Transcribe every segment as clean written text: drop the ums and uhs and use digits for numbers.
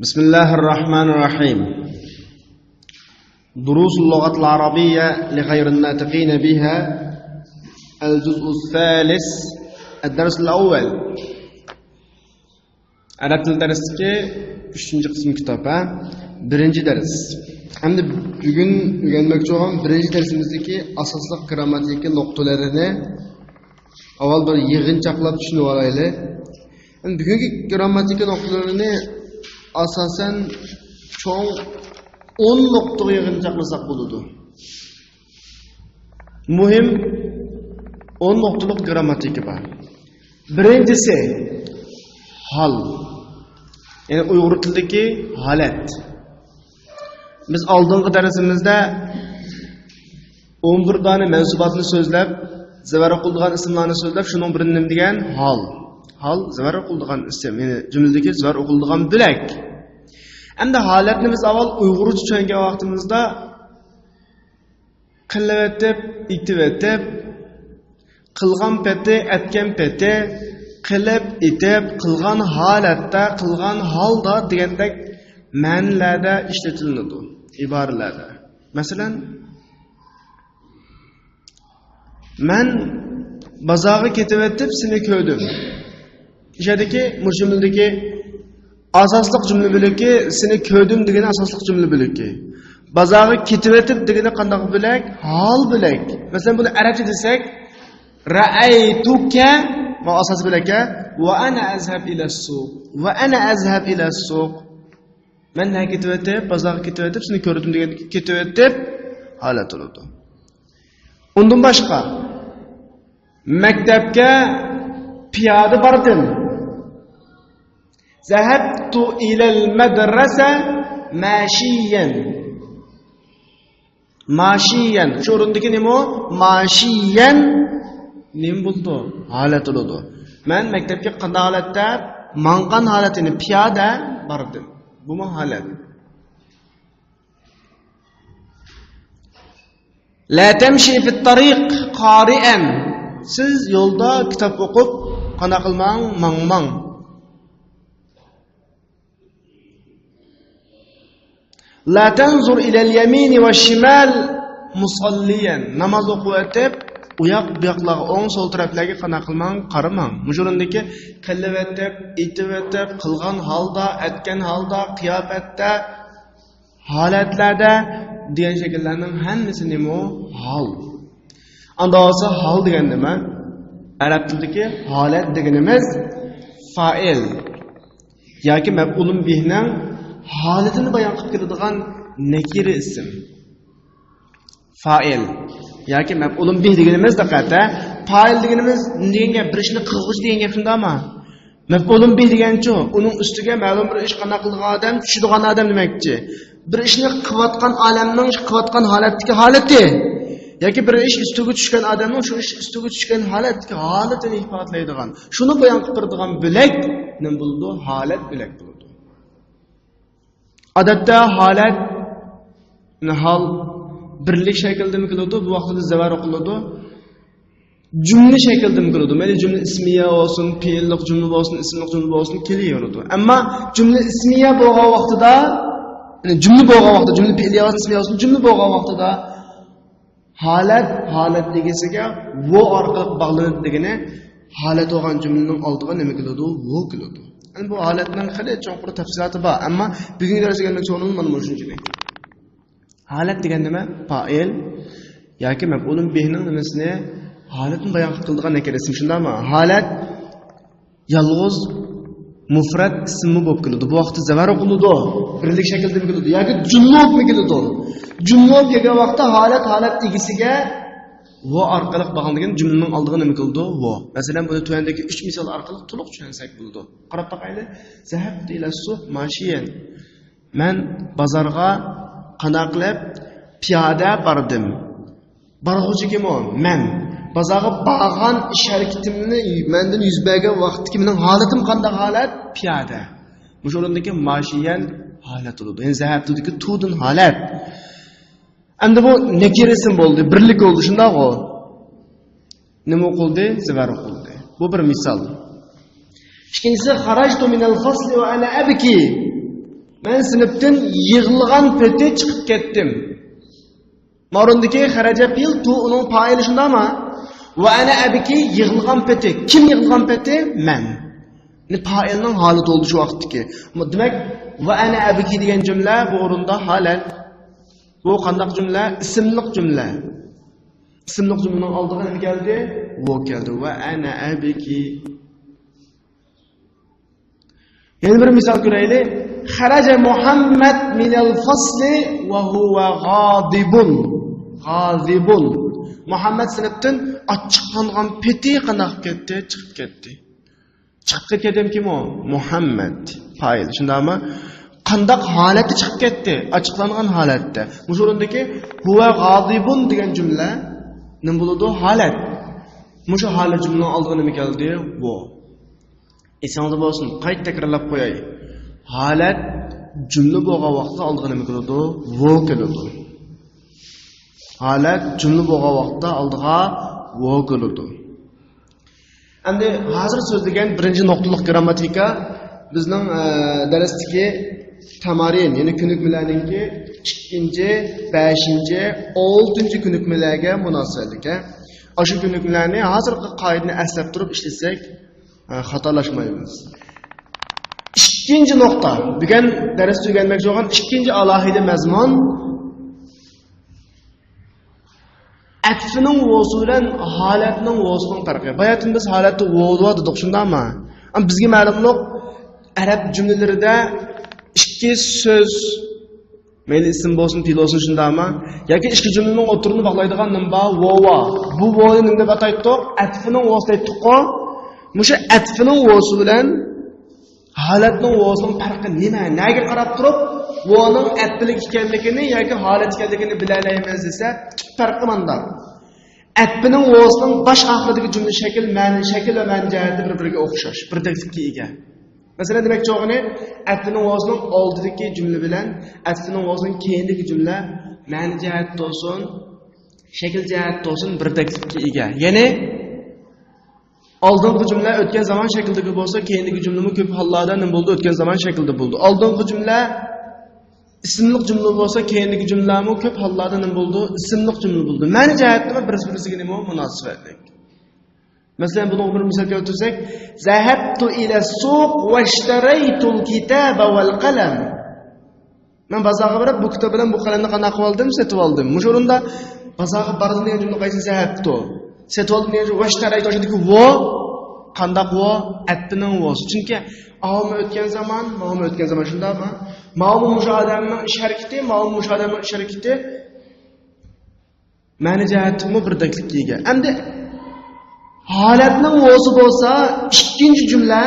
بسم الله الرحمن الرحيم. دروس اللغة العربية لغير الناطقين بها، الجزء الثالث، الدرس الأول. Arab tili darsiga 3-chi qism kitob, birinchi dars. Endi bugun o'rganmoqchi bo'lgan birinchi darsimizdagi asosli grammatika nuqtalarini avval bir yig'inchoqlab tushunib olaylik. Endi bugungi grammatika nuqtalarini asosan cho'ng 10 nuqtaga yig'inchoqlasak bo'ladi. Muhim 10 nuqtalik grammatika bor. Birinchisi hal. Yani Uyg'ur tilidagi holat. Biz oldingi darsimizda 11 dona mansubatni so'zlab, zavara qildigan ismlarni so'zlab, shuning birini nima degan? Hal. Hal zavara qildigan ism, ya'ni jumladagi zavara qildigan bilak. Endi holatni biz avval Uyg'urcha tushungan vaqtimizda qilyotib, aytib, qilgan peti, aytgan peti, qilib, aytib, qilgan holatda, qilgan holda degandek ma'nolarda ishlatiladi, iboralarda. Masalan, men bozorga ketib o'tib, seni ko'rdim. Ishadagi mushumildagi asosliq jumla bo'laki, seni ko'rdim degan asosliq jumla bo'laki. Bozorga ketib o'tib degani qanday bo'lak? Hol bo'lak. Masalan, buni arabcha desak, ra'aytuka va asos bo'laka, va ana azhab ila as-suq. Va ana azhab ila as-suq. Men ketib o'tib, bozorga ketib o'tib, seni ko'rdim degan ketib o'tib holat bo'ladi. Undan boshqa maktabga piyoda bordim. Zahabtu ila al-madrasa mashiyan. Mashiyan. Shu o'rindagi nima? Mashiyan nim bo'ldi? Holat bo'ladi. Men maktabga qanday holatda? Mangan holatini piyoda bordim. Bu holat. La tamshi fi at-tariq qari'an. Siz yo'lda kitob o'qib, qana qilmang, mangmang. La tanzur ila al-yamin wa al-shimal musalliyan. Namoz o'qiyotib, u yoq bu yoqlarga, o'ng so'l taraflarga qana qilmang, qaramang. Mujurindagi qilyotib, aytib, qilgan holda, aytgan holda, qiyofatda, holatlarda degan shakllarning hammasi nima? Hol. Anda olsa hol degan nima? Arab tilidagi holat deganimiz fa'il yoki maf'ulun bihning holatini bayon qilib keladigan nakira ism. Fa'il yoki maf'ulun bih deganimiz diqqatda, fa'il deganimiz degan bir ishni qilg'uchi degan gap shundaymi? Maf'ulun bih deganchi, uning ustiga ma'lum bir ish qana qilgan odam, tushadigan odam demakchi. Bir ishni qilayotgan olamning qilayotgan holatdagi holati yoki bir ish ustiga tushgan odamning shu ish ustiga tushgan holatini ifodalaydigan, shuni bayon qilib turadigan bilak nima bo'ladi? Holat bilak bo'ladi. Odatda holat hol birlik shaklda keladi, bu vaqtda zavar o'qiladi. Jumla shaklda keladi. Mayli jumla ismiya bo'lsin, fe'illik jumla bo'lsin, ismlik jumla bo'lsin kelaveradi. Ammo jumla ismiya bo'lgan vaqtida, jumla bo'lgan vaqtida, jumla fe'liya bo'lsin, ismiya bo'lsin, jumla bo'lgan vaqtida holat degisiga vo orqali bog'lanadi degani, holat bo'lgan jumlaning oldiga nima keladi? Vo keladi. Endi bu holatning xili cho'nqur tafsiloti bor, ammo bugungi darsga o'rganmoqchi mana shunchalik. Holat degan nima? Fa'il yoki maf'ulun bihning nimasini holatni bayon qiladigan nakira ism, shundaymi? Holat yolg'iz mufrad ismi bo'lib keladi. Bu vaqtda zavar o'qiladi, birlik shaklda keladi yoki jumla bo'lib keladi. Jumla kelgan vaqtda holat egisiga va orqali bog'langan jumlaning oldiga nima keladi? Va. Masalan, buni tuyandagi 3 misol orqali to'liq tushunsak bo'ladi. Qarab boqaylik. Zahabtu ila as-suq mashiyan. Men bozorga qana qilib piyoda bordim. Borg'uchi kim o? Men. Bozorga borgan ish harakatimni mendan yuz bergan vaqtda mening holatim qanday holat? Piyoda. Bu o'rindagi mashiyan holat bo'ladi. Endi zahabtudagi tudun holat. Endi bu nakira ism bo'ldi, birlik bo'ldi, shundaq-ku. Nima qildi? Zavar qildi. Bu bir misol. İkincisi harajtu minel fasli ve ana abki. Men sinfdan yig'ilgan peti chiqib ketdim. Marundaki xarajat yil tu uning fa'ili shundami? Va ana abiki yig'ilgan peti. Kim yig'ilgan peti? Men. Ni fa'ilning holati oldu şu vaqtdagi. Demak, va ana abiki degan jumla bu o'rinda holat. Bu qanday jumla? Ismliq jumla. Ismliq jumlaning oldiga nima keldi? Bu keldi. Va ana abiki. Yana bir misol ko'raylik. Xaraja Muhammad minal fasli va huwa g'adibun. G'adibun. Muhammad sinfdan ochiqqangan peti qanday ketdi? Chiqib ketdi. Chiqib ketgan kim o? Muhammad. Fa'il. Shundami? Qanday holatda chiqib ketdi? Ochiqlangan holatda. Bu o'rindagi huwa g'adibun degan jumla nima bo'ladi? Holat. Mushu holat jumlaning oldiga nima keldi? Bu. Esingizda bo'lsin, qayta takrorlab qo'yay. Holat jumla bo'lgan vaqtda oldiga nima keladi? Vo keladi. Holat jumla bo'lgan vaqtda oldiga vo keladi. Endi hozir so'zlagan birinchi nuqtaliq grammatika bizning darsdagi tamarin, ya'ni ko'nikmalarningki 2-chi, 5-chi, 6-chi ko'nikmalarga munosabatlik. O'sha ko'nikmalarni hozirgi qoidani aslab turib ishlasak, xatolashmaymiz. Ikkinchi nuqta, bugun dars tugamoqchi bo'lgan ikkinchi alohida mazmun atfning vosulan holatning vosuning farqi. Bayatın biz holatni vo'dva dedik, shundami? Am bizga ma'lumlik arab jumlalarida ikki so'z mayli ism bo'lsin, fe'l bo'lsin, shundami? Yoki ikki jumlaning o'tirini bog'laydigan nima vova. Bu vovni nima deb ataydik? Atfning vosi aytdik-ku. Musha atfning vosi bilan holatning vosining farqi nima? Nega qarab turib voning atbilik ekanligini yoki holat ekanligini bilalaymiz desa, farqi manda. Atbining vosining bosh oxiridagi jumla shakl va ma'ni jihati bir-biriga o'xshash, birdeklikka ega. Masalan, demakchi o'g'ini atbining vosining oldidagi jumla bilan atbining vosining keyindagi jumla ma'ni jihati bo'lsin, shakl jihati bo'lsin, birdeklikka ega. Ya'ni oldingi jumla o'tgan zamon shaklidagi bo'lsa, keyingi jumlami ko'p hollarda nima bo'ldi? O'tgan zamon shaklida bo'ldi. Oldingi jumla ismliq jumla bo'lsa, keyingi jumlami ko'p hollarda nima bo'ldi? Ismliq jumla bo'ldi. Ma'ni jihatdan bir-biriga nima munosabatlik. Masalan, buni bir misol keltirsak, zahabtu ila suq va ishtaraytul kitaba wal qalam. Men bozorga borib, bu kitob bilan bu qalamni qanday qilib oldim? Sotib oldim. Mush o'rinda bozorga bordim degan jumla qaysi? Zahabtu. Sotib oldim degan va ishtaraytu o'shadagi vo qanday vo? Atbining vosi. Chunki avmi o'tgan zamon, ma'lum o'tgan zamon shundami? Ma'lum mush odamning ish harakati, ma'lum mush odamning ish harakati ma'ni jihatimi birdeklikka ega. Endi holatning vosi bo'lsa, ikkinchi jumla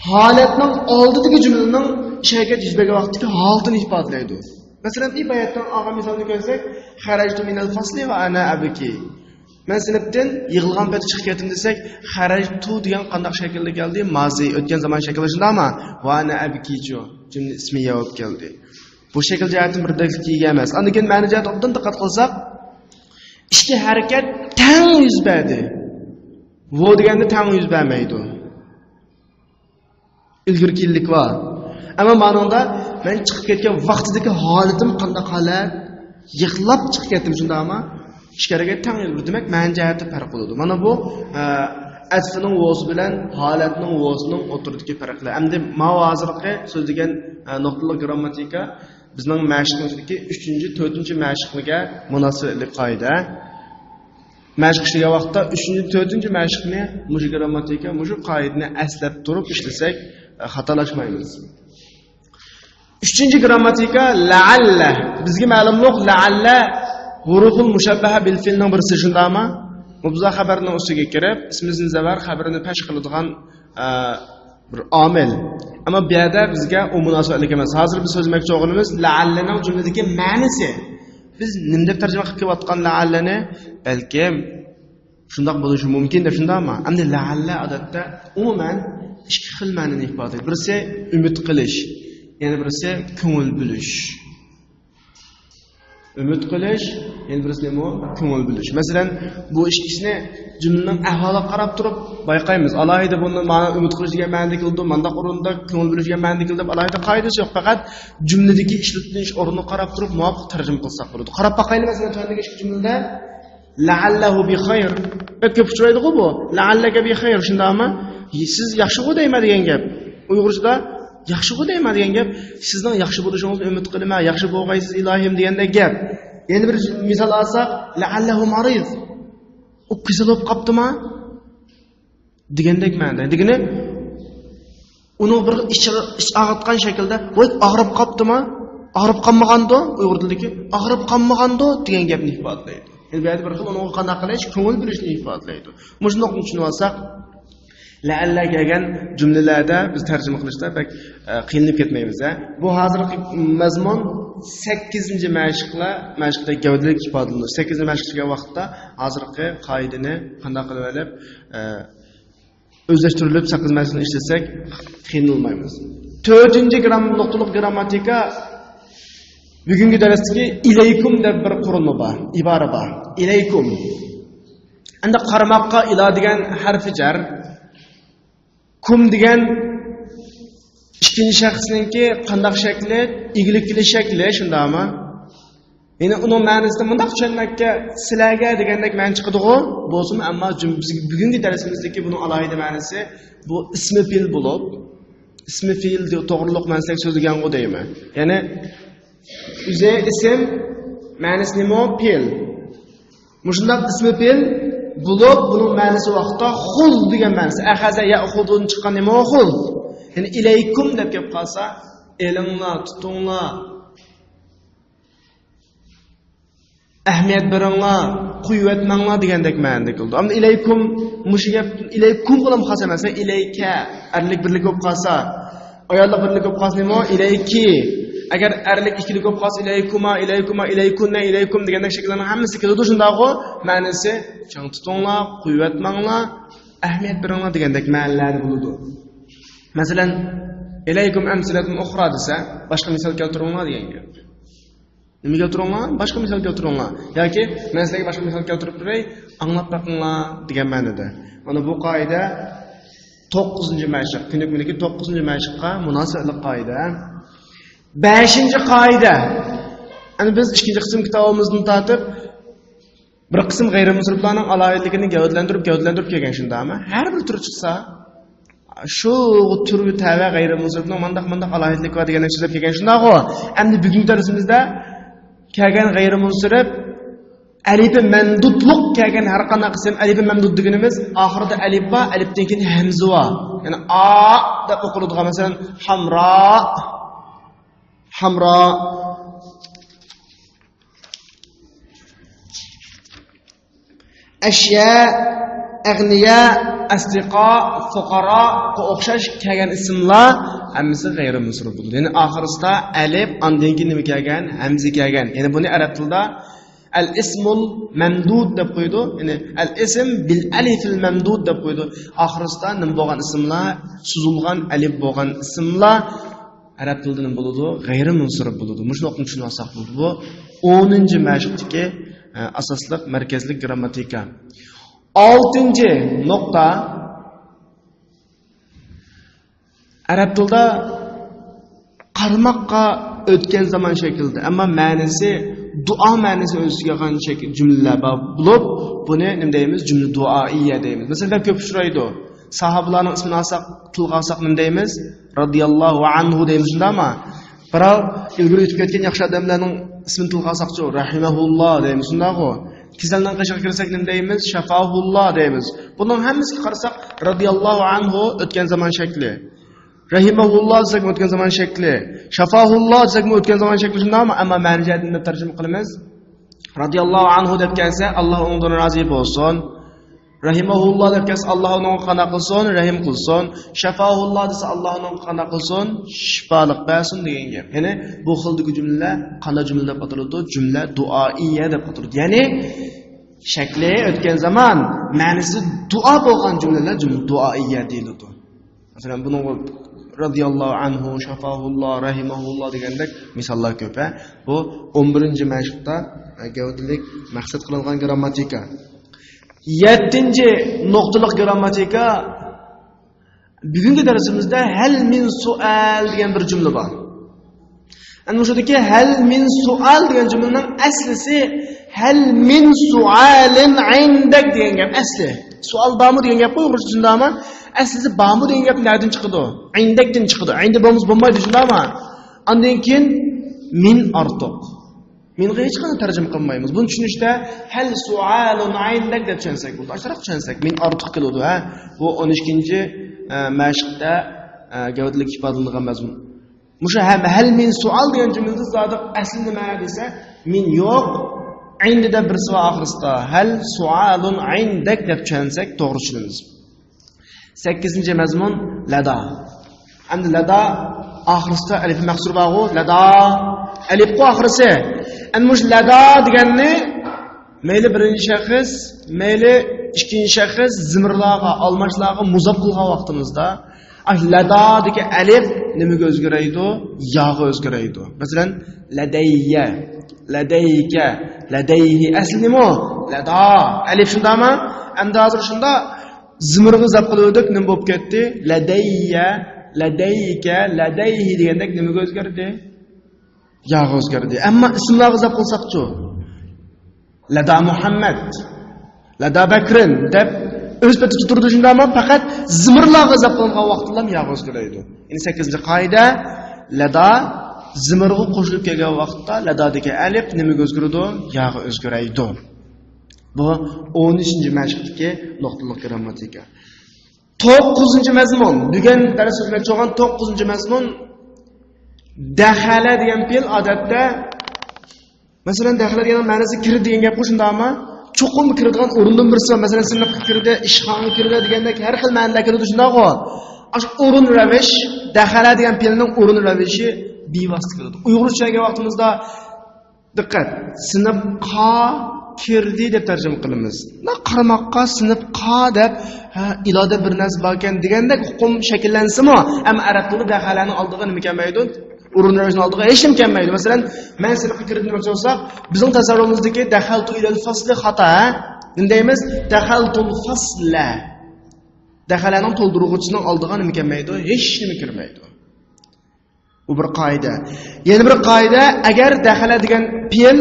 holatning oldidagi jumlaning ish harakat yuz bergan vaqtdagi holatini ifodalaydi. Masalan, iboyatdan olgan misolni ko'rsak, xarajtu minal fasli va ana abiki. Men sinfdan yig'ilgan payt chiqib ketdim desak, xarajtu degan qanday shaklda keldi? Mazi, o'tgan zamon shaklida shundami? Va ana abikicho jumla ismi javob keldi. Bu shakl jihati birdeklikka ega emas. Undan keyin ma'ni jihati obdan diqqat qilsak, ikki harakat tang yuz berdi. Vo deganda tang yuz bermaydi. Ilgirkilik bor. Ammo ma'noda men chiqib ketgan vaqtidagi holatim qanday holat? Yig'lab chiqib ketdim shundami? Ikki harakat tang yuz berdi. Demak, ma'ni jihati farq bo'ladi. Mana bu atfining vosi bilan holatning vosining o'tiridagi farqlar. Endi hozirgi so'zlagan nuqtaliq grammatika bizning mashqimizning 3-chi, 4-chi mashqiga munosabatli qoida. Mashq qilgan vaqtda 3-chi, 4-chi mashqni mush grammatika, mush qoidani aslab turib ishlasak, xatolashmaymiz. 3-chi grammatika la'alla. Bizga ma'lumlik la'alla huruful mushabbaha bil fi'lning birisi shundami? Mubza xabarning ustiga kirib, ismizni zavar xabarini pesh qiladigan bir omil. Ammo bu yerda bizga u munosabatlik emas. Hozir biz so'zlamoqchi bo'lganimiz la'allaning jumladagi ma'nosi. Biz nima deb tarjima qilib kelayotgan la'allani balkim shundoq bo'lishi mumkin deb shundami? Endi la'alla odatda umuman ikki xil ma'noni ifodalaydi. Birisi umid qilish, yana birisi ko'ngil bilish. Ümit qilish, endi birisi nima? Ko'ngil bilish. Masalan, bu ikkisini jumlaning ahvoliga qarab turib bayqaymiz. Alohida buni ma'no umid qilish degan ma'noda keldi, mandaq o'rinda ko'ngil bilish degan ma'noda keldi deb alohida qoidasi yo'q. Faqat jumladagi ishlatilish o'rnini qarab turib muvofiq tarjima qilsak bo'ladi. Qarab baqaylik masalan tuandagi ikki jumlada la'allahu bi khayr. Ko'p uchraydi-ku bu. La'allaka bi khayr shundami? Siz yaxshi bo'ldingmi degan gap. Uyg'urchada yaxshi bo'ldingmi degan gap, sizning yaxshi bo'lishingizni umid qilaman, yaxshi bo'lg'aysiz ilohim degandek gap. Endi bir misol olsak, la'allahu marid. U kasal bo'lib qoptimi? degandek ma'noda. Degani uni bir ich og'ritgan shaklda, "Voy, og'rib qoptimi? Og'rib qolmagandi?" Uyg'ur tilidagi "og'rib qolmagandi" degan gapni ifodalaydi. Endi bu yerda bir xil uni qanday qilish, ko'ngil bilishni ifodalaydi. Mushuni tushunib olsak, la'alla kelgan jumlalarda biz tarjima qilishda bak qiynalib ketmaymiz. Bu hozirgi mazmun 8-mashqda gavdalik ifodalanadi. 8-mashqga vaqtda hozirgi qoidani qanday qilib olib o'zlashtirilib 8-mashqni ishlasak qiynalmaymiz. 4-nuqtalik grammatika bugungi darsdagi ilaykum deb bir qurilma bor, ibora bor. Ilaykum. Endi qarmoqqa ila degan harfi jar, kum degan ikkinchi shaxsningki qandaq shakli, iglikli shakli, shundaymi? Ya'ni uning ma'nosini bunday tushunmakka sizlarga degandek ma'no chiqadi-ku, bo'lsin, ammo bugungi darsimizdagi buning alohida ma'nosi bu ismi fe'l bo'lib, ismi fe'l to'g'riliq ma'nosida so'zlagan-ku deyman. Ya'ni o'zi ism ma'nosi nima? Fe'l. Mushundaq ismi fe'l bo'lib, buning ma'nosi vaqtda xul degan ma'nosi. Ahaza ya'khudun chiqqan nima xul? Ya'ni ilaykum deb kelib qolsa, elinglar, tutinglar, ahamiyat beringlar, quyvatmanglar degandek ma'noda keldi. Ammo ilaykum mush gap ilaykum bilan xos emas, ilayka arlik birlik bo'lib qolsa, ayollar birlik bo'lib qolsa nima? Ilayki. Agar arlik ikkilik bo'lib qolsa ilaykuma, ilaykuma, ilaykunna, ilaykum degandek shakllarning hammasi keladi. Shundaqo ma'nosi chang tutinglar, quyvatmanglar, ahamiyat beringlar degandek ma'nolar bo'ladi. Masalan, ilaykum amsalatun ukhra desa, boshqa misol keltiringlar degan gap. Nima keltiringlar? Boshqa misol keltiringlar. yoki men sizlarga boshqa misol keltirib turay, anglab boqinglar degan ma'noda. Mana bu qoida 9-mashq, kunlikdagi 9-mashqqa munosabatli qoida. 5-qoida. Ana biz 2-qism kitobimizni tatib bir qism g'ayrimusriflarning alohidligini gavdlantirib kelgan shundami? Har bir tur chiqsa, shu turga tava g'ayrimusrifning mandaq alohidlik va degan so'zlar kelgan shundaqo. Endi bugungi darsimizda kelgan g'ayrimusrif alifi mamdudluq kelgan har qanday qism alifi mamdud deganimiz oxirida alif va alifdan keyin hamza va. Ya'ni a deb o'qiladigan masalan hamra ashya aghniya asdiqa fuqara o'xshash kelgan ismlar hammasi g'ayrimusrif bo'ladi. Ya'ni oxirisida alif, undan keyin nima kelgan? Hamza kelgan. Ya'ni buni arab tilida al-ismul mamdud deb qo'ydi. Ya'ni al-ism bil alifil mamdud deb qo'ydi. Oxirisida nima bo'lgan ismlar, suzilgan alif bo'lgan ismlar arab tilida nima bo'ladi? G'ayrimusrif bo'ladi. Mushuni o'qib tushunib olsak bo'ladi. Bu 10-mashqdagi asosliq markazli grammatika. 6-nuqta arab tilida qarmoqqa o'tgan zaman shaklida, ammo ma'nosi duo ma'nosi o'ziga olgan shakl jumlalar bo'lib, buni nima deymiz? Jumla duoiya deymiz. Masalan, ko'p uchraydi. Sahobalarning ismini olsak, tilga olsak nima deymiz? Radiyallohu anhu deymiz, shundami? Birov ilgari o'tib ketgan yaxshi odamlarning ismini tilga olsakchi, rahimahulloh deymiz, shundaqo. Kasaldan qashqa kirsak nima deymiz? Shafahulloh deymiz. Bundan hammasiga qarasak, radiyallohu anhu o'tgan zaman shakli. Rahimahulloh desak o'tgan zaman shakli. Shafahulloh desak o'tgan zaman shakli shundaqmi? Ammo ma'noyatni deb tarjima qilamiz. Radiyallohu anhu deb kelsa, Alloh undan rozi bo'lsin. Rahimahulloh deb kelsa, Alloh unga qana qilsin, rahim qilsin. Shafahulloh desa, Alloh unga qana qilsin, shifolik bersin degan gap. Ya'ni bu xildagi jumlalar qanday jumla deb ataladi? Jumla duoiya deb ataladi. Ya'ni shakli o'tgan zaman, ma'nosi duo bo'lgan jumlalar jumla duoiya deyiladi. Masalan, buni radhiyallohu anhu, shafahulloh, rahimahulloh degandek misollar ko'p. Bu 11-mashqda gavdalik maqsad qilingan grammatika. 7-nuqtalik grammatika. Bugungi darsimizda hal min sual degan bir jumla bor. Ana o'shadagi hal min sual degan jumlaning aslisi hal min sualin indak degan gap asli. Sual bormi degan gap qo'y, shundami? Aslisi bormi degan gap nereden chiqdi? Indakdan chiqdi. Inda bo'lmasa bo'lmaydi, shundami? Undan keyin min ortiq. Minga hech qanday tarjima qilmaymiz. Buni tushunishda hal sualun indak deb tushunsak bo'ladi. Ashroq tushunsak min ortiq keladi, ha. Bu 12-mashqda gavdalik ifodalangan mazmun. Musha hal min sual degan jumlada zodi asli nima desa, min yo'q, indida bir siva oxirisida hal sualun indak deb tushunsak to'g'ri tushunamiz. 8-mazmun lada. Endi lada oxirisida alif maqsur bor, lada alif qo oxirisi. Endi mush lada deganni mayli birinchi shaxs, mayli ikkinchi shaxs zimirlarga, almashlarga muzaf qilgan vaqtimizda lada degan alif nimaga o'zgaraydi? Yo'ga o'zgaraydi. Masalan, ladayya, ladayka, ladayhi asli nima? Lada alif shundami? Endi hozir shunda zimirga zab qildik, nima bo'lib ketdi? Ladayya, ladayka, ladayhi degandek nimaga o'zgardi? Yo'ga o'zgardi. Ammo ismlarga zab qilsaqchi, lada Muhammad, lada Bakrin deb o'z paticha turdi shundami? Faqat zimirlarga zab qilingan vaqtda ham yo'ga o'zgaradi. Endi 8-qoida lada zimirga qo'shilib kelgan vaqtda lada degan alif nimaga o'zgaradi? Yo'ga o'zgaradi. Bu 13-mashqdagi nuqtalik grammatika. 9-mazmun. Bugun dars o'tmoqchi bo'lgan 9-mazmun dakhala degan fe'l odatda masalan dakhala degan ma'nosi kirdi degan gap shundami? Cho'qim kiradigan o'rindan birisi, masalan sinfga kirdi, ishxonaga kirdi degandek har xil ma'noda kirdi shundaqo. Ash o'rin ravish, dakhala degan fe'lning o'rin ravishi bevosita kiradi. Uyg'urchaga vaqtimizda diqqat, sinfqa kirdi deb tarjima qilamiz. Qarmoqqa sinfqa deb iloda bir narsa bor ekan degandek hukm shakllansa-mu, ammo arab tilida dakhalani oldiga nima kelmaydi? O'rin ravishni oldiga hech kim kelmaydi. Masalan, men sinfga kirdim demoqchi bo'lsak, bizning tasavvurimizdagi dakhaltu ilal fasli xato. Deymiz, dakhaltul fasla. Dakhalani to'ldiruvchining oldiga nima kelmaydi? Hech nima kirmaydi. Bu bir qoida. Yana bir qoida, agar dakhala degan fe'l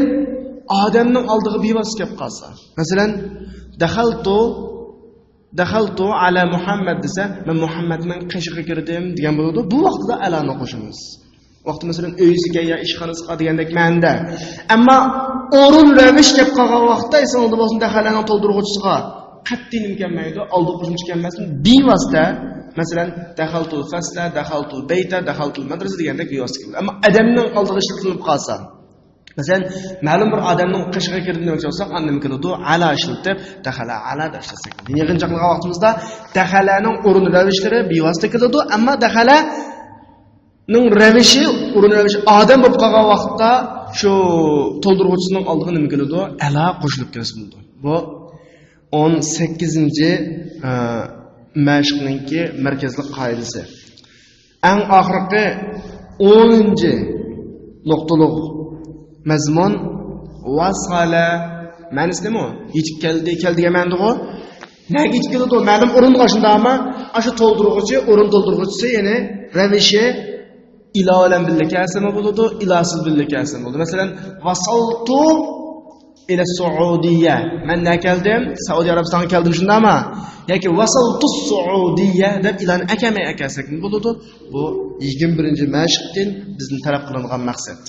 odamning oldiga bevosita kelib qolsa. Masalan, dakhaltu ala Muhammad desa, men Muhammadning qishig'iga kirdim degan bo'ladi. Bu vaqtda alani qo'shamiz. Vaqti masalan uyisiga yo ishxonasiga degandek ma'noda. Ammo o'rin ravish kelib qolgan vaqtda esa unda bo'lsin dakhalani to'ldiruvchisiga qat'iy nima kelmaydi, oldiga qo'shimcha kelmasin. Bevosita masalan dakhaltul fasla, dakhaltul bayta, dakhaltul madrasa degandek bevosita keladi. Ammo odamning oldiga ishlatilib qolsa, masalan, ma'lum bir odamning qishig'iga kirdi demoqchi bo'lsak, nima qiladi? Ala ishlatib, dakhala ala deb ishlasak. Yig'incha qilgan vaqtimizda dakhalaning o'rin ravishlari bevosita keladi, ammo dakhala ning ravishi, o'rin ravishi odam bo'lib qolgan vaqtda shu to'ldiruvchisining oldiga nima keladi? Ala qo'shilib kelsa bo'ladi. Bu 18-mashqningki markazli qoidasi. Eng oxirgi 10-nuqtalik mazmun vasala ma'nosi nima? Yetib keldi degan ma'noda-ku. Nega yetib keladi? Ma'lum o'ringa shundami? Shu to'ldiruvchi, o'rin to'ldiruvchisi, ya'ni ravishi ila bilan birlikda asma bo'ladi, ilasiz birlikda asma bo'ladi. Masalan, vasaltu ila Saudiya. Men nima keldim? Saudiya Arabistonga keldim shundami? Yoki vasaltu Saudiya deb ilani akamay akasak bo'ladi. Bu 21-mashqdan bizning taraf qilingan maqsad.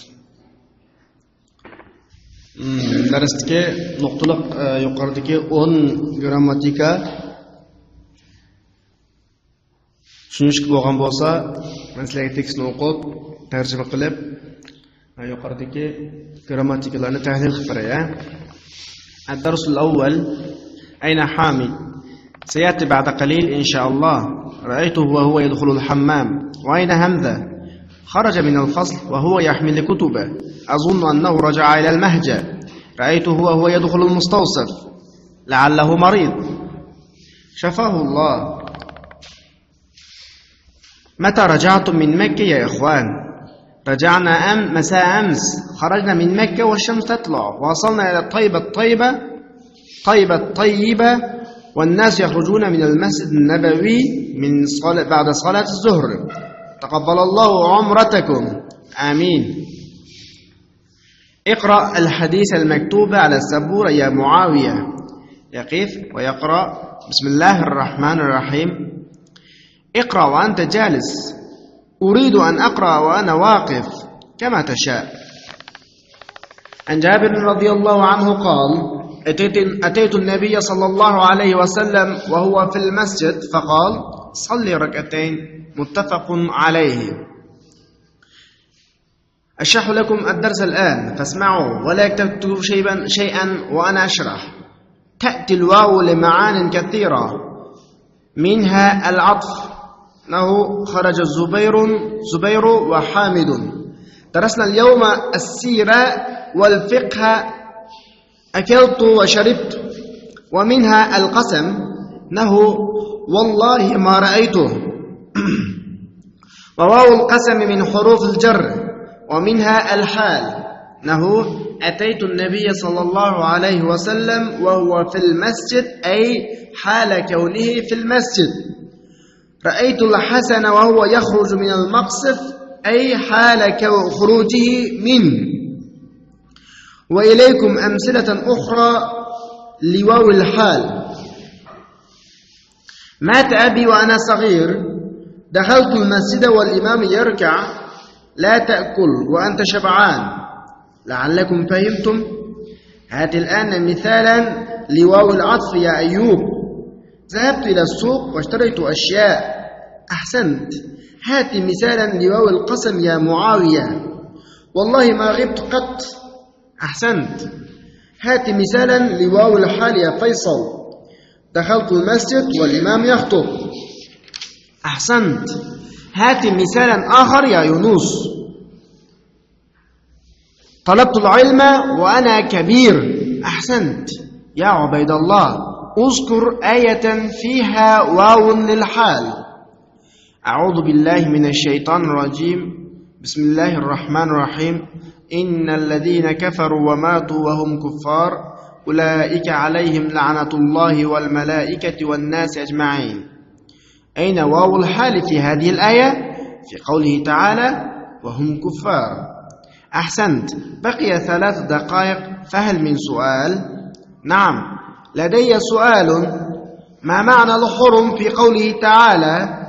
Darsdagi nuqtalik yuqoridagi 10 grammatika tushunish bo'lgan bo'lsa, men sizlarga tekstni o'qib, tarjima qilib, yuqoridagi grammatikalarni tahlil qilib beray. الدرس الأول أين حامد؟ سيأتي بعد قليل إن شاء الله. رأيته وهو يدخل الحمام. وأين همذا؟ خرج من الفصل وهو يحمل كتبه. أظن أنه رجع إلى المهجة. رأيته وهو يدخل المستوصف. لعله مريض. شفاه الله. متى رجعتم من مكة يا إخوان؟ رجعنا مساء أمس، خرجنا من مكة والشمس تطلع، وصلنا إلى طيبة والناس يخرجون من المسجد النبوي بعد صلاة الظهر. تقبل الله عمرتكم، آمين. اقرأ الحديث المكتوب على السبورة يا معاوية. يقف ويقرأ: بسم الله الرحمن الرحيم. اقرأ وأنت جالس، أريد أن أقرأ وأنا واقف، كما تشاء. عن جابر رضي الله عنه قال: أتيت النبي صلى الله عليه وسلم وهو في المسجد فقال: صلي ركعتين، متفق عليه. أشرح لكم الدرس الآن فاسمعوا ولا تكتبوا شيئا وأنا أشرح. تأتي الواو لمعان كثيرة، منها العطف، أنه خرج زبير وحامد. درسنا اليوم السيرة والفقه، أكلت وشربت. ومنها القسم، أنه والله ما رأيته. وواو القسم من حروف الجر. ومنها الحال، أنه أتيت النبي صلى الله عليه وسلم وهو في المسجد، أي حال كونه في المسجد. رأيت الحسن وهو يخرج من المقصف، أي حال خروجه منه. وإليكم أمثلة أخرى لواو الحال. مات أبي وأنا صغير، دخلت المسجد والإمام يركع، لا تأكل وأنت شبعان، لعلكم فهمتم. هات الآن مثالا لواو العطف يا أيوب. ذهبت إلى السوق واشتريت أشياء، أحسنت. هات مثالا لواو القسم يا معاوية. والله ما غبت قط، أحسنت. هات مثالا لواو الحال يا فيصل. دخلت المسجد والإمام يخطب، أحسنت. هات مثالا آخر يا يونس. طلبت العلم وأنا كبير، أحسنت. يا عبيد الله، أذكر آية فيها واو للحال. أعوذ بالله من الشيطان الرجيم. بسم الله الرحمن الرحيم. إن الذين كفروا وماتوا وهم كفار أولئك عليهم لعنة الله والملائكة والناس أجمعين. أين واو الحال في هذه الآية؟ في قوله تعالى: وهم كفار. أحسنت. بقي 3 دقائق، فهل من سؤال؟ نعم، لدي سؤال. ما معنى الحرم في قوله تعالى: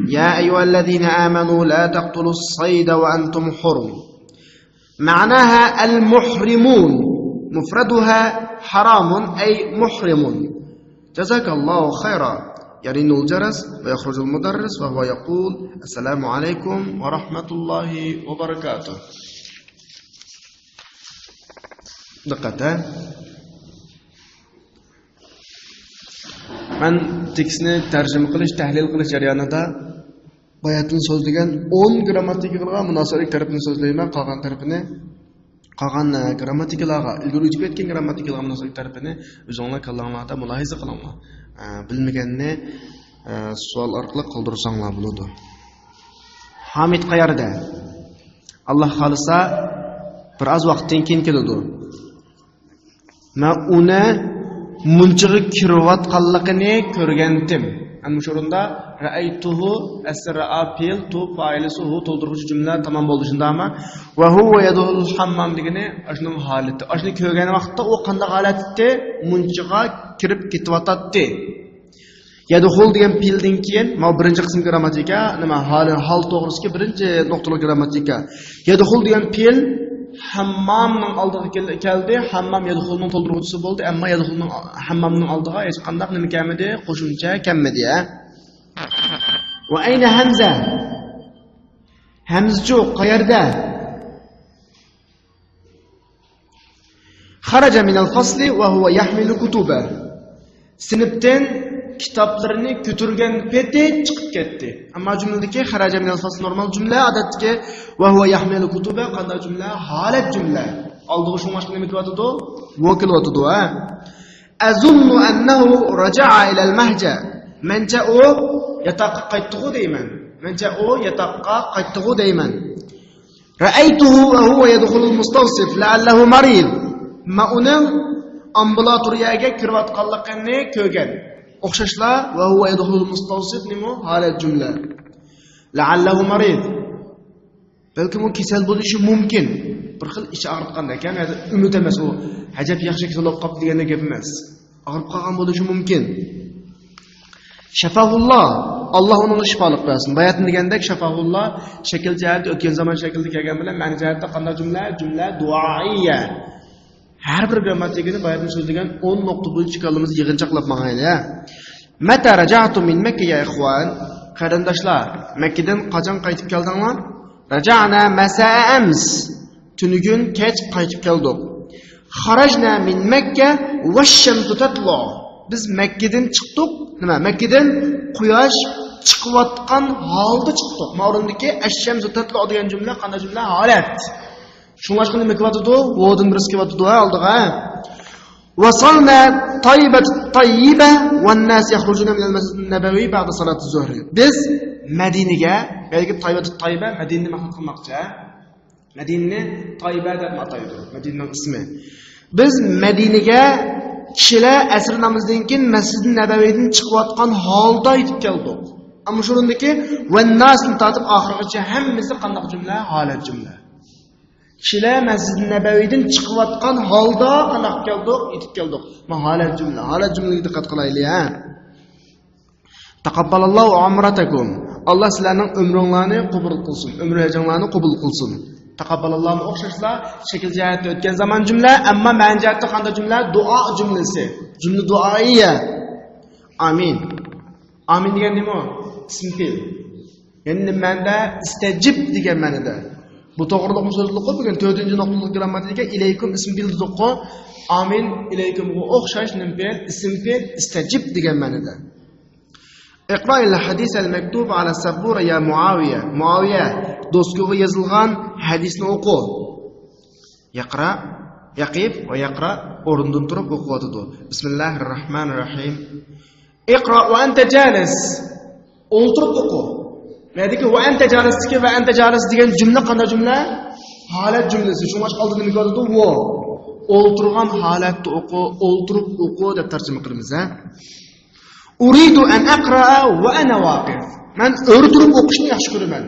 يا أيها الذين آمنوا لا تقتلوا الصيد وأنتم حرم؟ معناها المحرمون، مفردها حرام أي محرم. جزاك الله خيرا. يرن الجرس ويخرج المدرس وهو يقول: السلام عليكم ورحمة الله وبركاته. دقة. من tekstni tarjima qilish, tahlil qilish jarayonida bayatni so'zlagan 10 grammatikalarga munosabatli tarafini so'zlayman, qolgan grammatikalarga, ilgari o'tib ketgan grammatikalarga munosabatli tarafini o'zingizlar kallanglarda mulohaza qilinglar. Bilmaganni savol orqali qoldirsanglar bo'ladi. Hamid qayerda? Alloh xolisa bir oz vaqtdan keyin keladi. Men uni munchiga kirayotganligini ko'rgandim. Ana shu o'rinda ra'aytuhu asra'a fil tu fa'ilisuhu to'ldiruvchi jumla tamom bo'ldi, shundaymi? Va huwa yadkhulul hammam degani ashning holati. Ashni ko'rgan vaqtda u qanday holatda munchiga kirib ketyapti. Yadkhul degan fe'ldan keyin mana birinchi qism grammatika, nima hol to'g'risida birinchi nuqtali grammatika. Yadkhul degan fe'l hammamning oldiga keldi. Hammam yadkhulning to'ldiruvchisi bo'ldi, ammo yadkhulning hammamning oldiga hech qanday nima kelmadi, qo'shimcha kelmadi. Va ayna hamza? Hamzchu qayerda? Kharaja min al-fasli wa huwa yahmilu kutuba. Sinfdan kitoblarni ko'targan peti chiqib ketdi. Ammo jumladagi kharaja min al-fasl normal jumla, odatdagi va huwa yahmilu kutuba qanday jumla? Holat jumla. Oldiga shu mashqni nima qilyotdi? Vokil o'tdi, ha. Azunnu annahu raja'a ila al-mahja. Mencha u yataqqa qaytdi deyman. Mencha o yataqqa qaytdigu deyman. Ra'aytuhu wa huwa yadkhulu al-mustawsif la'allahu marid. Ma uning ambulatoriyaga kirayotganligini ko'rgan. O'xshashla va huwa yadkhulu al-mustawsif nima holat jumla. La'allahu marid. Balki u kasal bo'lishi mumkin. Bir xil ichi og'ritganda ekan, umid emas u. Hajab yaxshi kasal bo'lib qoldi degan gap emas. Og'rib qolgan bo'lishi mumkin. Shafahulloh, Alloh uni shifolik bersin. Bayatni degandek shafahulloh shakl jihatda o'tgan zaman shaklda kelgan bilan ma'ni jihatda qanday jumla? Jumla duoiya. Har bir grammatikani bayatni so'zlagan 10 nuqta bo'yicha kalimizni yig'inchoqlab ma'naydi. Mata raja'tu min Makka ya ikhwan. Qarindoshlar, Makkadan qachon qaytib keldinglar? Raja'na masa'a ams. Tunugun kech qaytib keldik. Kharajna min Makka wash-shamsu tatlu. Biz Makkadan chiqdik. Nima? Makkadan quyosh chiqayotgan holda chiqdik. Ma'lumdiki ash-shamsu tatlu degan jumla qanday jumla? Holat. Shunlashqa nima qilyapti? Vodin birisi qilyapti oldiga. Wasalna tayyiba wan-nas yakhrujuna min al-masjid an-nabawi ba'da salat az-zuhr. Biz Madinaga, balki Tayyiba Madinani maqsad qilmoqchi. Madinani Tayyiba deb ataydi. Madinaning ismi. Biz Madinaga kishilar asr namozdan keyin Masjid an-Nabawiydan chiqayotgan holda yetib keldik. Ammo shundaki wan-nasni tatib oxirigacha hammasi qanday jumla? Holat jumla. Kishilar Masjid an-Nabawiydan chiqayotgan holda qanday keldik? Yetib keldik. Bu holat jumla. Holat jumlaga diqqat qilaylik, ha. Taqabbalallohu umratakum. Allah sizlarning umringlarni qabul qilsin. Umrlaringlarni qabul qilsin. Taqabbalallohu o'xshashlar shakl jihatda o'tgan zaman jumla, ammo ma'ni jihatda qanday jumla? Duo jumlasi. Jumla duoiya. Amin. Amin degan nima? Ism fe'l. Ya'ni ma'noda istajib degan ma'noda. Bu to'g'rilikmi so'zliqqa bo'lgan 4-nuqtalik grammatikaga ilaykum ism fe'l dediqqa. Amin ilaykumga o'xshash nima fe'l? Ism fe'l istajib degan ma'noda. Iqra al-hadis al-maktub ala sabura ya Muawiya. Muawiya do'stga yozilgan hadisni o'qi. Yaqra, yaqif va yaqra o'rindan turib o'qiydi. Bismillahir-rahmanir-rahim. Iqra va anta jalis. O'ltirib o'qi. Nima va anta jalisdagi va anta jalis degan jumla qanday jumla? Holat jumlasi. Shunga qoldi nima bo'ladi? Va o'ltirgan holatda o'qi, o'ltirib o'qi deb tarjima qilamiz, ha? Uridu an aqra'a wa ana waqif. Men o'rturib o'qishni yaxshi ko'raman.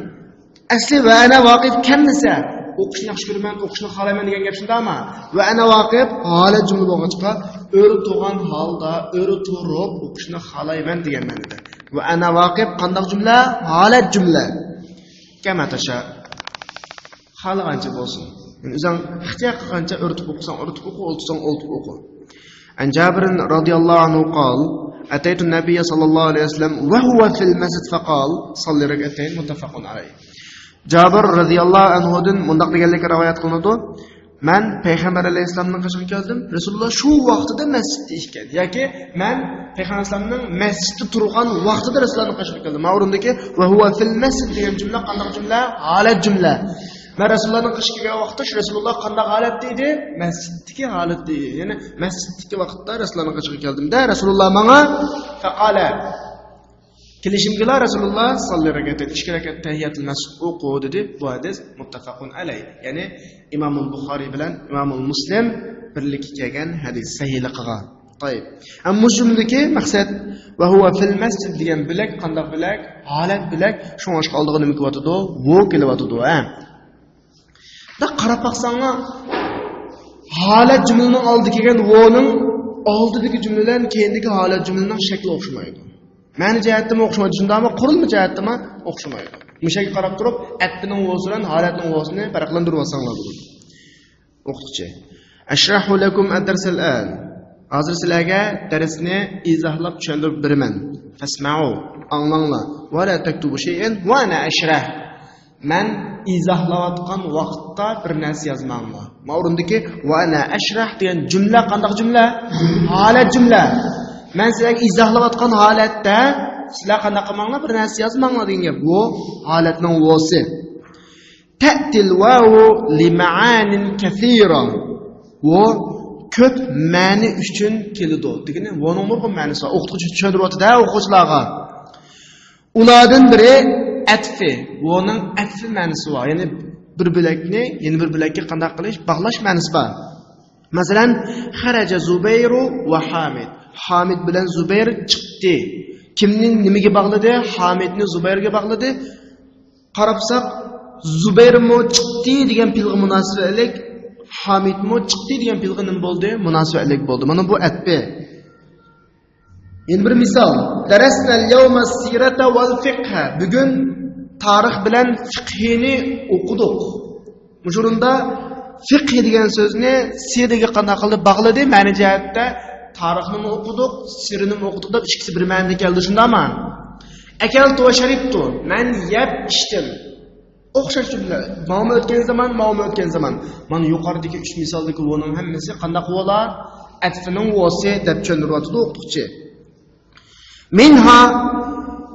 Asli va ana waqif kamisa o'qishni yaxshi ko'raman, o'qishni xohlayman degan gap shundami? Va ana waqif holat jumla bo'lgancha o'rib turgan holda o'rib turib o'qishni xohlayman degan ma'noda. Va ana waqif qanday jumla? Holat jumla. Kamatasha xohlagancha bo'lsin. O'zing ixtiyor qilgancha o'rtib o'qisang, o'rtib o'qi, o'ltirsang, o'ltib o'qi. An Jabir radhiyallohu anhu qol أتيت النبي صلى الله عليه وسلم وهو في المسجد فقال صلي ركعتين متفق عليه. Jabir radhiyallohu anhu dan mundaq deganlikka rivoyat qilinadi. Men payg'ambar alayhisolamning qashig'iga keldim. Rasululloh shu vaqtida masjidda ekan. Yoki men payg'ambar alayhisolamning masjidda turgan vaqtida Rasulullohning qashig'iga keldim. Ma'lumdiki va huwa fil masjid degan jumla qanday jumla? Holat jumla. Men Rasulullohning qishkiga vaqtda Rasululloh qanday holatda edi? Masjiddagi holatda edi. Ya'ni masjiddagi vaqtda Rasulullohning qishkiga keldim-da, Rasululloh menga faqala kelishimga Rasululloh sallallohu alayhi vasallam 2 rakat tahiyatul masjid o'qi dedi. Bu hadis muttafaqun alayh. Ya'ni Imom Buxoriy bilan Imom Muslim birlikka kelgan hadis sahihligiga. To'yib. Ammo shundaki maqsad va huwa fil masjid degan bilak qanday bilak? Holat bilak. Shunga qoldig'i nima qilyapti? Vo kelyapti, ha. Da qarab baqsanglar holat jumlaning oldiga kelgan voning oldidagi jumladan keyindagi holat jumlaning shakli o'xshamaydi. Ma'ni jihatdan o'xshamaydi, shundami? Qurilma jihatdan o'xshamaydi. Mushaga qarab turib, atning vosi bilan holatning vosini farqlantirib olsanglar bo'ladi. O'qituvchi. Ashrahu lakum ad-dars al-an. Hozir sizlarga darsni izohlab tushuntirib beraman. Fasma'u, anglanglar. Va la taktubu shay'an va ana ashrah. Men izohlayotgan vaqtda bir narsa yozmanglar. Ma'lumdiki va ana ashrah degan jumla qanday jumla? Holat jumla. Men sizlarga izohlayotgan holatda sizlar qanday qilmanglar? Bir narsa yozmanglar degan gap. Bu holatning vosi. Ta'til wawu li ma'anin kathira. Bu ko'p ma'ni uchun keladi. Degani voning nurg'un ma'nosi. O'qituvchi tushuntiryapti-da o'quvchilarga. Ulardan biri atfi. Vo'ning atfi ma'nosi bor. Ya'ni bir bo'lakni yana bir bo'lakka qanday qilish, bog'lash ma'nosi bor. Masalan, xaraja Zubayru va Hamid. Hamid bilan Zubayr chiqdi. Kimning nimaga bog'ladi? Hamidni Zubayrga bog'ladi. Qarabsaq, Zubayr mo chiqdi degan filga munosiblik, Hamid mo chiqdi degan filga nima bo'ldi? Munosiblik bo'ldi. Mana bu atfi. Endi bir misol. Darasnal yawma sirata wal fiqh. Bugun tarix bilan fiqhni o'qidik. Mushurunda fiqh degan so'zni sirga qanday qilib bog'ladi? Ma'ni jihatda tarixni o'qidik, sirni o'qidik deb ikkisi bir ma'noda keldi, shundaymi? Akaltu va sharibtu. Men yeb ichdim. O'xshash jumla. Ma'lum o'tgan zaman. Mana yuqoridagi 3 misoldagi vo'ning hammasi qanday qilar? Atfining vo'si deb tushuntiryapti o'qituvchi.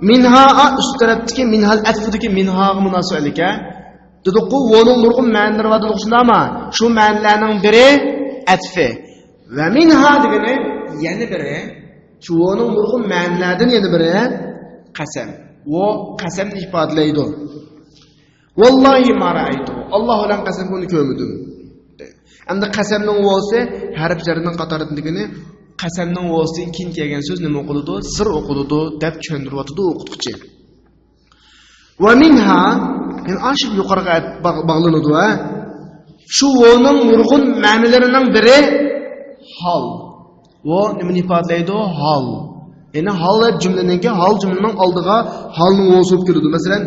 Minha üst tarafdagi minhal atfidagi minha munosabatlika. Dedik-ku vo'ning nurg'un ma'nolari bor o'qishundami? Shu ma'nolarning biri atfi. Va minha degani yana biri, shu vo'ning nurg'un ma'nolaridan yana biri qasam. Vo qasamni ifodalaydi. Vallahi ma ra'aytu. Alloh bilan qasam buni ko'rmadim. Endi qasamning vo'si harflarining qatoridaligini, qasamning vo'sidan keyin kelgan so'z nima o'qiladi? Sir o'qiladi deb tushuntiryapti o'qituvchi. Va minha, men ashib yuqoriga bog'lanadi va shu vo'ning nurg'un ma'nolarining biri hol. Vo nima ifodalaydi? Hol. Ya'ni hol jumlaning oldiga holning vo'si bo'lib keladi. Masalan,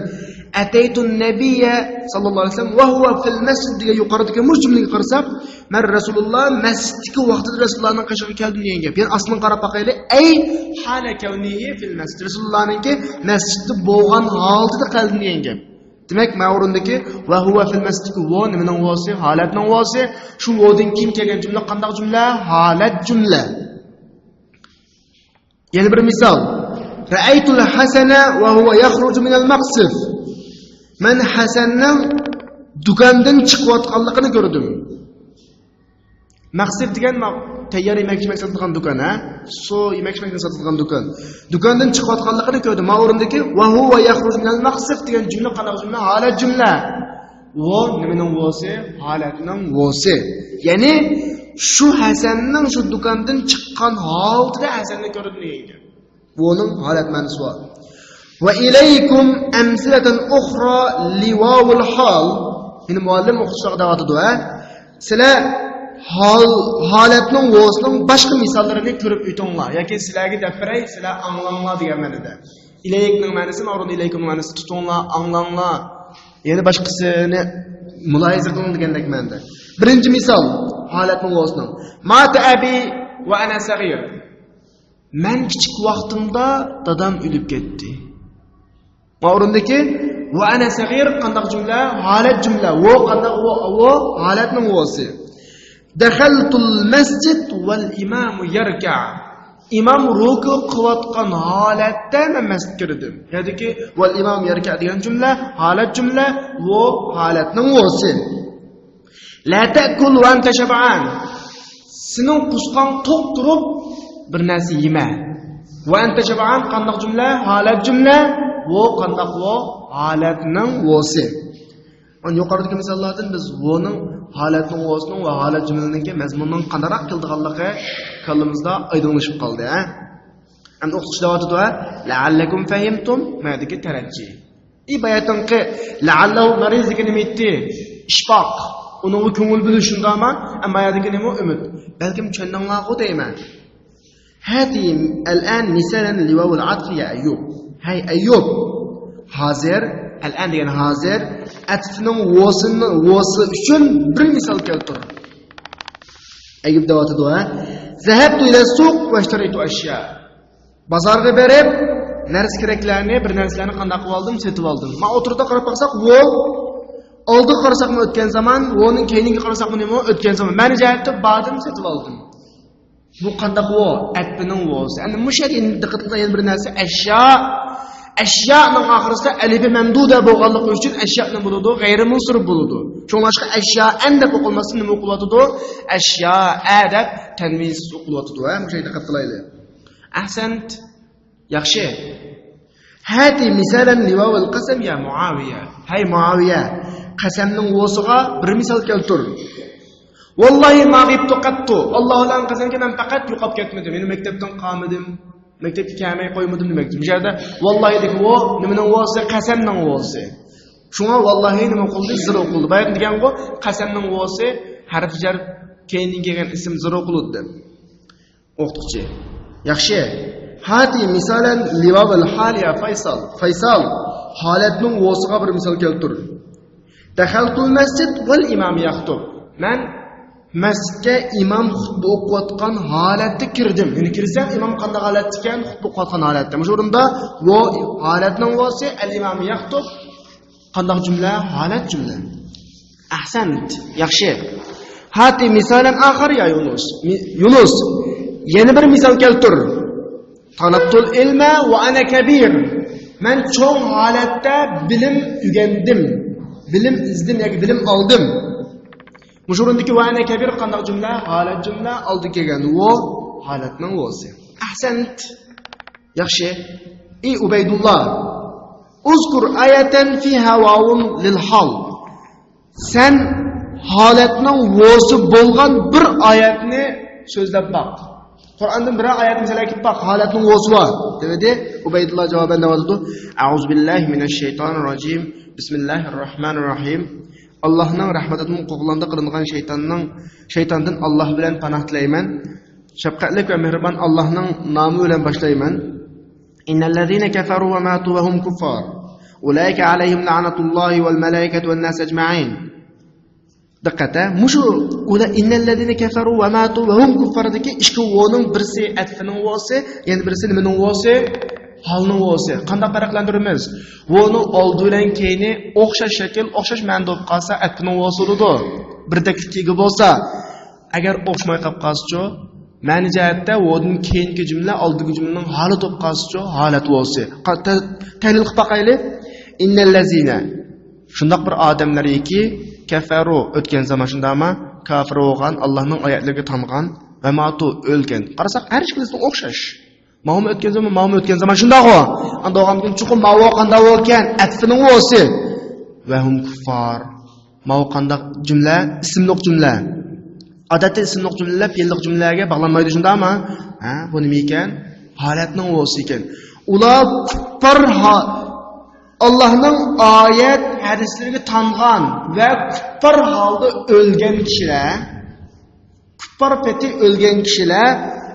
ataytun nabiyya sallallohu alayhi vasallam va huwa fil masjid degan yuqoridagi jumlaga qarasak, men Rasululloh masjidga vaqtida Rasulullohning qashig'iga keldim degan gap. Ya'ni aslini qarab boqaylik, ay hala kavnihi fil masjid. Rasulullohning masjidda bo'lgan holida qoldim degan gap. Demak, ma'rundagi va huwa fil masjid va nimaning vosi, holatning vosi, shu vo'dan keyin kelgan jumla qanday jumla? Holat jumla. Yana bir misol. Ra'aytul hasana va huwa yakhruju min al-maqsif. Men Hasanning do'kondan chiqayotganligini ko'rdim. Maqsif degan tayyor yemak-ichmak sotadigan do'kon, ha? Yemak-ichmak sotadigan do'kon. Do'kondan chiqayotganligini ko'rdim. Ma o'rindagi va huwa yakhruj min al-maqsif degan jumla qanday jumla? Holat jumla. Va nimaning vosi? Holatning vosi. Ya'ni shu Hasanning shu do'kondan chiqqan holida Hasanni ko'rdim degan. Bu uning holat ma'nosi bor. Va ilaykum amsilatan ukhra liwawul hal. Ya'ni muallim o'qitishga da'vat etadi. Sizlar holatning vosining boshqa misollarini ko'rib o'tinglar yoki sizlarga dafiray, sizlar anglanglar degan ma'noda. Ilaykning ma'nosi ma'ruf ilaykum ma'nosi tutinglar, anglanglar. Yana boshqasini muloyiza qiling degandek ma'noda. Birinchi misol holatning vosining. Mata abi va ana sag'ir. Men kichik vaqtimda dadam o'lib ketdi. Ma'rundaki va ana sag'ir qanday jumla? Holat jumla. Va qanday va holatning vosi. Dakhaltul masjid wal imam yarka. Imam ruku qilayotgan holatda men masjidga kirdim. Ya'niki wal imam yarka degan jumla holat jumla va holatning vosi. La ta'kul wa anta shab'an. Sening qusqon to'q turib bir narsa yema. Va anta shab'an qanday jumla? Holat jumla va qanday va holatning vosi. O'n yuqoridagi misollardan biz voning holatning vosning va holat jumlaning mazmunining qandaroq keldiganligi qalbimizda oydinlashib qoldi, ha? Endi o'qitishda aytadi, la'allakum fahimtum, ma'dagi tarajji. Ibayatinki la'allahu mariziki nimetdi, ishfoq, uning ko'ngil bilish shundami? Amma yadagi nima umid. Balkim tushundinglar-ku deyman. Hadi al'an misalan liwa'ul 'atf ya Ayyub. Hay Ayyub. Hozir al'an degan hozir atfning vosi uchun bir misol keltir. Ayyub davotida zahabtu ila suq va ishtaraytu ashya. Bozorga berib, narsa keraklarni, bir narsalarni qanday qilib oldim, setib oldim. Men o'tirda qarab qo'ysak, vo oldi qarasaqmi o'tgan zaman, voning keyingi qarasaqmi nima o'tgan zaman. Meni jihatda badim setib oldim. Bu qanday vo? Atfining vosi. Endi mushar endi diqqat qilgan bir narsa Ashyoning oxirida alifi mamduda bo'lganligi uchun ashyoning bo'ladi, g'ayri munsirif bo'ladi. Cho'nglashqa ashyo anda o'qilmasin nima o'qilyapti? Ashyo deb tanvis o'qilyapti. Ha, bu yerda diqqat qilaylik. Ahsant. Yaxshi. Hati misalan liwa'ul qasam ya Muaviya. Hay Muaviya, qasamning o'siga bir misol keltir. Wallahi ma g'ibtu qattu. Allohdan qasamki men faqat yo'qolib ketmadim. Men maktabdan qolmadim. Maktabga kelmay qo'ymadim demakdir. Bu yerda wallahi deb o nimaning o'si qasamning o'si. Shunga wallahi nima qildi? Zir o'qildi. Bayaq degan-ku qasamning o'si harf jar keyin kelgan ism zir o'qildi. O'qituvchi. Yaxshi. Hati misalan liwa'ul hal ya Faysal. Faysal holatning o'siga bir misol keltir. Dakhaltul masjid wal imam yaxtub. Men masjidga imam xutba o'qiyotgan holatda kirdim. Ya'ni kirsam imom qanday holatda ekan, xutba o'qiyotgan holatda. Shu o'rinda bu holatning o'si al-imam yaxtub qanday jumla? Holat jumla. Ahsant. Yaxshi. Hati misalan akhir ya Yunus. Yunus yana bir misol keltir. Talabtul ilma wa ana kabir. Men cho'ng holatda bilim o'rgandim. Bilim izdim yoki bilim oldim. Mushurundagi va ana kabir qanday jumla? Holat jumla oldi kelgan. Wo holatning o'zi. Ahsant. Yaxshi. Ubaydullah. Uzkur ayatan fiha wawun lil hal. Sen holatning o'zi bo'lgan bir oyatni so'zlab baq. Qur'ondan bir oyat misol aytib baq, holatning o'zi bor. Dedi. Ubaydullah javoban navozdi. A'udhu billahi minash shaytonir rojim. Bismillahir rohmanir rohim. Allohning rahmatidan qo'g'londa qilingan shaytondan Alloh bilan panoh tilayman. Shafqatli va mehribon Allohning nomi bilan boshlayman. Innallazina kafaru wa matu wa hum kuffar. Ulaika alayhim la'natullohi wal malaikati wan nas ajma'in. Diqqata, mushu ular innallazina kafaru wa matu wa hum kuffardagi ishki o'ning birsi atfining o'si, yana birsi nimaning o'si? Halning o'si. Qanday farqlantiramiz? O'ni oldi bilan keyini o'xshash shakl, o'xshash ma'no bo'lib qolsa, atfining o'si urdi. Birdakligiga bo'lsa, agar o'xshamay qolib qolsa-chi, ma'ni jihatda o'ning keyingi jumla oldingi jumlaning holi bo'lib qolsa-chi, holat o'si. Tahlil qilib boqaylik. Innallazina shundoq bir odamlarki kafaru o'tgan zaman shundami? Kafir bo'lgan, Allohning oyatlariga tangan va matu o'lgan. Qarasak, har ikkisiga o'xshash. Ma'lum o'tgan zaman shundaqo. Anda o'g'andan chuqur ma'vo qanday bo'lgan? Atfining o'si. Va hum kuffar. Ma'vo qanday jumla? Ismliq jumla. Odatda ismliq jumlalar fe'lliq jumlaga bog'lanmaydi shundaqmi? Bu nima ekan? Holatning o'si ekan. Ular kuffar Allohning oyat hadislariga tangan va kuffar holda o'lgan kishilar, kuffar peti o'lgan kishilar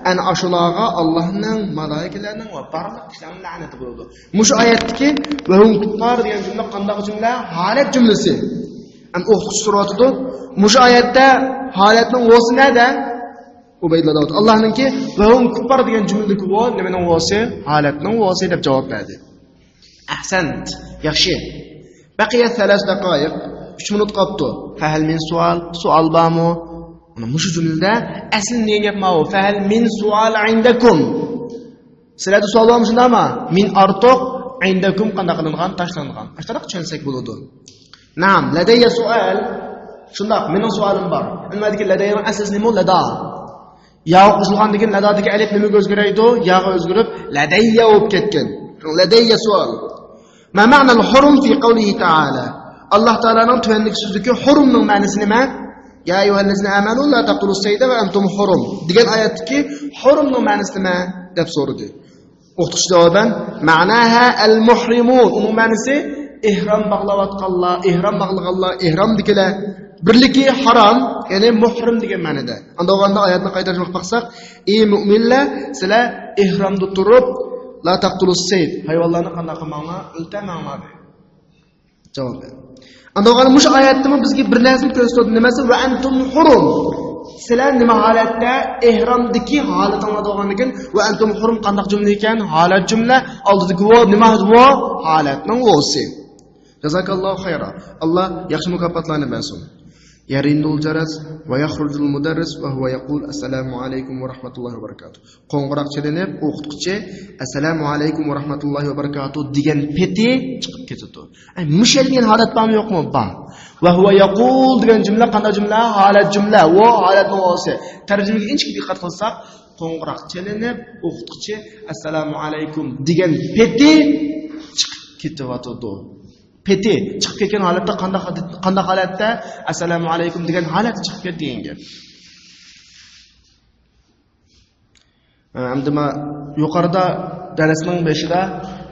ana ashularga Allohning malaiklarning va barliq kishilarning la'nati bo'ldi. Mush oyatdagi va hum kuffar degan jumla qanday jumla? Holat jumlasi. Am o'qitish suratidir. Mush oyatda holatning o'zi nada? Ubaydullah Allohningki va hum kuffar degan jumladagi va nimaning o'zi? Holatning o'zi deb javob berdi. Ahsant. Yaxshi. Baqiya 3 daqiq. 3 minut qolibdi. Fahal min sual bormi? Mana shu jumlada asl nega gap ma'vo? Fahal min sual indakum. Sizlarda savol bormi shundami? Min ortiq indakum qanday qilingan, tashlangan. Ashtaroq tushunsak bo'ladi. Naam, ladayya sual. Shundoq, mening savolim bor. Nimadagi ladayyaning asl nima? Lada. Ya qo'shilgandagi ladadagi alif nimaga o'zgaraydi? Yaga o'zgarib ladayya bo'lib ketgan. Ladayya sual. Ma ma'na al-hurum fi qawlihi ta'ala? Alloh taolaning tuvanlik so'zidagi hurumning ma'nosi nima? Ya ayyuhallazina amanu la taqtulus sayda va antum hurum degan oyatdagi hurumning ma'nosi nima deb so'radi. O'qitish javoban ma'naha al-muhrimun. Uning ma'nosi ihrom bog'layotganlar, ihrom bog'laganlar, ihrom dikilar. Birligi harom, ya'ni muhrim degan ma'noda. Unda o'g'anda oyatni qayta tarjima qilsak, ey mu'minlar, sizlar ihromda turib la taqtulus sayd. Hayvonlarni qanday qilmanglar? O'ltamanglar. Javob ber. Anda o'g'anda mush oyatda bizga bir narsani ko'rsatdi. Nimasi? Va antum hurum. Sizlar nima holatda ihromdagi holatinglarda bo'lgan ekan? Va antum hurum qanday jumla ekan? Holat jumla. Oldidagi va nima va holatning o'zi. Jazakallohu xayra. Alloh yaxshi mukofotlarni bersin. Yarindul jaras va yakhrujul mudarris va huwa yaqul assalomu alaykum va rahmatullohi va barakatuh. Qo'ng'iroq chalinib, o'qituvchi assalomu alaykum va rahmatullohi va barakatuh degan peti chiqib ketadi. Mushal degan holat bormi yo'qmi? Bor. Va huwa yaqul degan jumla qanday jumla? Holat jumla. Va holatning o'zi. Tarjimaga inchik diqqat qilsak, qo'ng'iroq chalinib, o'qituvchi assalomu alaykum degan peti chiqib ketyapti. Peti chiqib ketgan holatda qanday holatda assalomu alaykum degan holat chiqib ketgan gap. Endi yuqorida darsning 5ida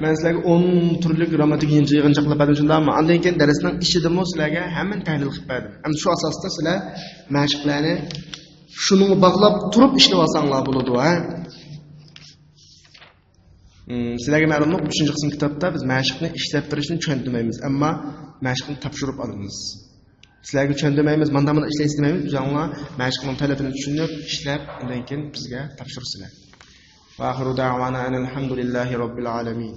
men sizlarga 10 turli grammatik yig'inchoqlar berdim shundaymi? Undan keyin darsning ishida sizlarga hamma tahlil qilib berdim. Endi shu asosda sizlar mashqlarni shuni bog'lab turib ishlab olsanglar bo'ladi, ha? Sizlarga ma'lummi, 3-qism kitobda biz mashqni ishlab turishni tushuntirmaymiz, ammo mashqni topshirib olamiz. Sizlarga tushuntirmaymiz, mana buni ishlaysiz demaymiz, o'zinglar mashqning talabini tushunib, ishlab, undan keyin bizga topshirsizlar. Va oxiru da'vana alhamdulillahi robbil alamin.